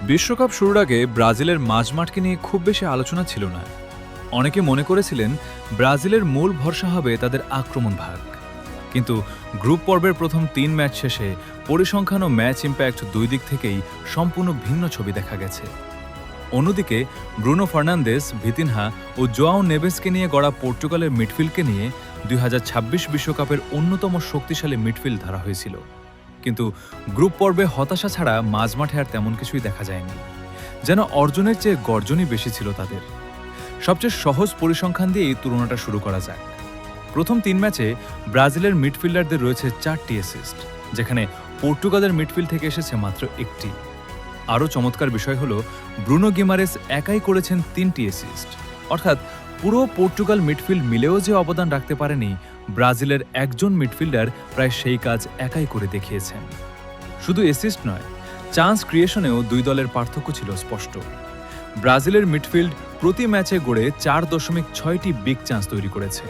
বিশ্বকাপ শুরুর আগে ব্রাজিলের মাঝমাঠকে নিয়ে খুব বেশি আলোচনা ছিল না। অনেকে মনে করেছিলেন ব্রাজিলের মূল ভরসা হবে তাদের আক্রমণ ভাগ। কিন্তু গ্রুপ পর্বের প্রথম ৩ ম্যাচ শেষে পরিসংখ্যান ও ম্যাচ ইম্প্যাক্ট দুই দিক থেকেই সম্পূর্ণ ভিন্ন ছবি দেখা গেছে। অন্যদিকে ব্রুনো ফার্নান্দেস, ভিতিনহা ও জোয়াও নেভেসকে নিয়ে গড়া পর্তুগালের মিডফিল্ডকে নিয়ে ২০২৬ বিশ্বকাপের অন্যতম শক্তিশালী মিডফিল্ড ধরা হয়েছিল। কিন্তু গ্রুপ পর্বে হতাশা ছাড়া মাঝমাঠে আর তেমন কিছুই দেখা যায়নি। যেন অর্জনের চেয়ে গর্জনই বেশি ছিল তাদের। সবচেয়ে সহজ পরিসংখ্যান দিয়ে এই তুলনাটা শুরু করা যাক। প্রথম ৩ ম্যাচে ব্রাজিলের মিডফিল্ডারদের রয়েছে ৪টি অ্যাসিস্ট, যেখানে পর্তুগালের মিডফিল্ড থেকে এসেছে মাত্র ১টি। আরও চমৎকার বিষয় হল ব্রুনো গিমারেস একাই করেছেন ৩টি অ্যাসিস্ট, অর্থাৎ পুরো পর্তুগাল মিডফিল্ড মিলেও যে অবদান রাখতে পারেনি, ব্রাজিলের একজন মিডফিল্ডার প্রায় সেই কাজ একাই করে দেখিয়েছেন। শুধু অ্যাসিস্ট নয়, চান্স ক্রিয়েশনেও দুই দলের পার্থক্য ছিল স্পষ্ট। ব্রাজিলের মিডফিল্ড প্রতি ম্যাচে গড়ে ৪.৬টি বিগ চান্স তৈরি করেছে।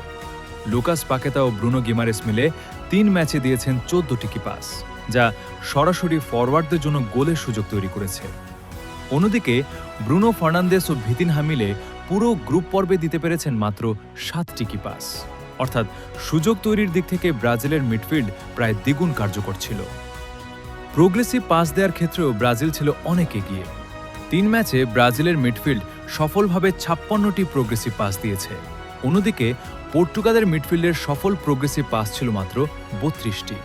লুকাস পাকেতা ও ব্রুনো গিমারেস মিলে ৩ ম্যাচে দিয়েছেন ১৪টি কি পাস, যা সরাসরি ফরওয়ার্ডদের জন্য গোলের সুযোগ তৈরি করেছে। অন্যদিকে ব্রুনো ফার্নান্দেস ও ভিতিনহা মিলে পুরো গ্রুপ পর্বে দিতে পেরেছেন মাত্র ৭টি কি পাস, অর্থাৎ সুযোগ তৈরির দিক থেকে ব্রাজিলের মিডফিল্ড প্রায় দ্বিগুণ কার্যকর ছিল। প্রোগ্রেসিভ পাস দেওয়ার ক্ষেত্রেও ব্রাজিল ছিল অনেক এগিয়ে। ৩ ম্যাচে ব্রাজিলের মিডফিল্ড সফলভাবে ৫৬টি প্রোগ্রেসিভ পাস দিয়েছে। অন্যদিকে পর্তুগালের মিডফিল্ডের সফল প্রোগ্রেসিভ পাস ছিল মাত্র ৩২টি।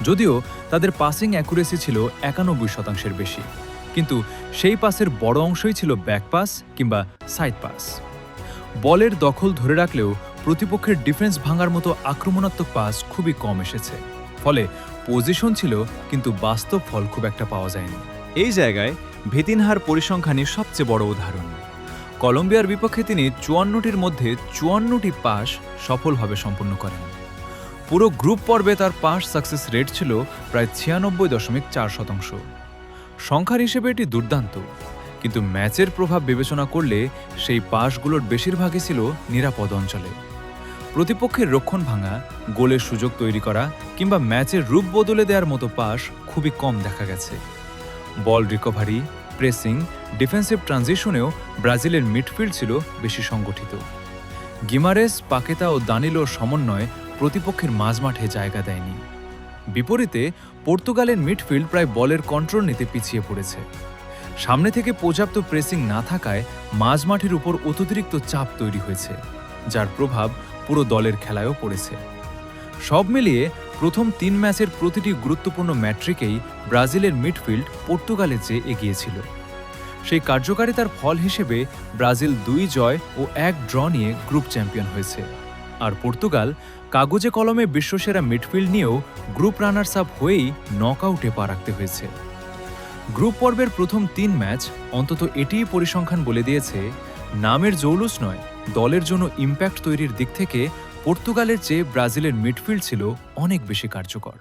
যদিও তাদের পাসিং অ্যাকুরেসি ছিল ৯১% বেশি, কিন্তু সেই পাসের বড় অংশই ছিল ব্যাক পাস কিংবা সাইড পাস। বলের দখল ধরে রাখলেও প্রতিপক্ষের ডিফেন্স ভাঙার মতো আক্রমণাত্মক পাস খুবই কম এসেছে। ফলে পজিশন ছিল, কিন্তু বাস্তব ফল খুব একটা পাওয়া যায়নি। এই জায়গায় ভিতিনহার পরিসংখ্যানই সবচেয়ে বড় উদাহরণ। কলম্বিয়ার বিপক্ষে তিনি ৫৪টির মধ্যে ৫৪টি পাস সফলভাবে সম্পন্ন করেন। পুরো গ্রুপ পর্বে তার পাস সাকসেস রেট ছিল প্রায় ৯৬.৪%। সংখ্যার হিসেবে এটি দুর্দান্ত, কিন্তু ম্যাচের প্রভাব বিবেচনা করলে সেই পাসগুলোর বেশিরভাগই ছিল নিরাপদ অঞ্চলে। প্রতিপক্ষের রক্ষণ ভাঙা, গোলের সুযোগ তৈরি করা কিংবা ম্যাচের রূপ বদলে দেওয়ার মতো পাস খুবই কম দেখা গেছে। বল রিকভারি, প্রেসিং, ডিফেন্সিভ ট্রানজিশনেও ব্রাজিলের মিডফিল্ড ছিল বেশি সংগঠিত। গিমারেস, পাকেতা ও দানিলোর সমন্বয় প্রতিপক্ষের মাঝমাঠে জায়গা দেয়নি। বিপরীতে পর্তুগালের মিডফিল্ড প্রায় বলের কন্ট্রোল নিতে পিছিয়ে পড়েছে। সামনে থেকে পর্যাপ্ত প্রেসিং না থাকায় মাঝমাঠের উপর অতিরিক্ত চাপ তৈরি হয়েছে, যার প্রভাব পুরো দলের খেলায়ও পড়েছে। সব মিলিয়ে প্রথম ৩ ম্যাচের প্রতিটি গুরুত্বপূর্ণ ম্যাট্রিকেই ব্রাজিলের মিডফিল্ড পর্তুগালের চেয়ে এগিয়েছিল। সেই কার্যকারিতার ফল হিসেবে ব্রাজিল ২ জয় ও ১ ড্র নিয়ে গ্রুপ চ্যাম্পিয়ন হয়েছে। আর পর্তুগাল কাগজে কলমে বিশ্বসেরা মিডফিল্ড নিয়েও গ্রুপ রানার্স আপ হয়েই নকআউটে পা রাখতে হয়েছে। গ্রুপ পর্বের প্রথম ৩ ম্যাচ অন্তত এটিই পরিসংখ্যান বলে দিয়েছে, নামের জৌলুস নয়, দলের জন্য ইম্প্যাক্ট তৈরির দিক থেকে পর্তুগালের চেয়ে ব্রাজিলের মিডফিল্ড ছিল অনেক বেশি কার্যকর।